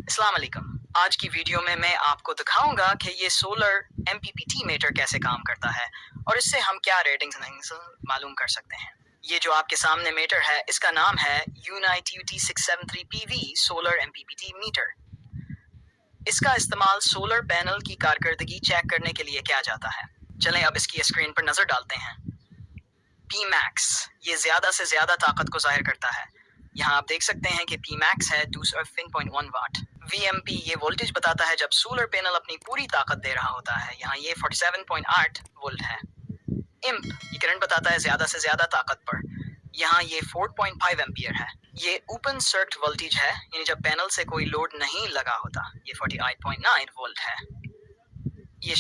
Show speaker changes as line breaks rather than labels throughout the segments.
अस्सलाम वालेकुम। आज की वीडियो में मैं आपको दिखाऊंगा कि ये सोलर MPPT मीटर कैसे काम करता है और इससे हम क्या रेटिंग्स मालूम कर सकते हैं। ये जो आपके सामने मीटर है इसका नाम है Unite UT673PV solar MPPT metre. इसका इस्तेमाल सोलर पैनल की कारकर्दगी चेक करने के लिए किया जाता है। चलें अब इसकी स्क्रीन पर नजर डालते हैं। Pmax ये ज्यादा से ज्यादा ताकत को जाहिर करता है। यहाँ आप देख सकते हैं कि Pmax है 2.1 वाट। VMP ये वोल्टेज बताता है जब सोलर पैनल अपनी पूरी ताकत दे रहा होता है। यहाँ ये 47.8 वोल्ट है। IMP ये करंट बताता है ज्यादा से ज्यादा ताकत पर। यहाँ ये 4.5 एम्पियर है। ये ओपन सर्किट वोल्टेज है, यानी जब पैनल से कोई लोड नहीं लगा होता। ये 48.9 वोल्ट है। ये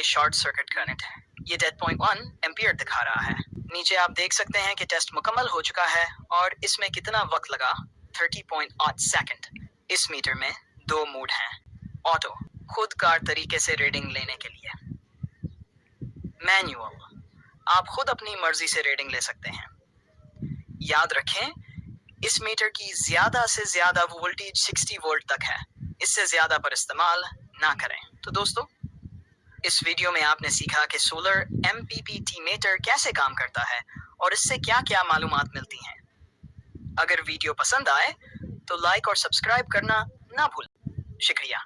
शॉर्ट सर्किट करंट है। ये 10.1 एम्पियर दिखा रहा है। नीचे आप देख सकते हैं कि टेस्ट मुकम्मल हो चुका है और इसमें कितना वक्त लगा, 30.8 सेकंड। इस मीटर में दो मोड हैं, ऑटो खुद कार तरीके से रीडिंग लेने के लिए, मैनुअल आप खुद अपनी मर्जी से रीडिंग ले सकते हैं। याद रखें इस मीटर की ज्यादा से ज्यादा वोल्टेज 60 वोल्ट तक है, इससे ज्यादा पर इस्तेमाल ना करें। तो दोस्तों इस वीडियो में आपने सीखा कि सोलर MPPT मीटर कैसे काम करता है और इससे क्या क्या मालूमात मिलती हैं। अगर वीडियो पसंद आए तो लाइक और सब्सक्राइब करना ना भूलें। शुक्रिया।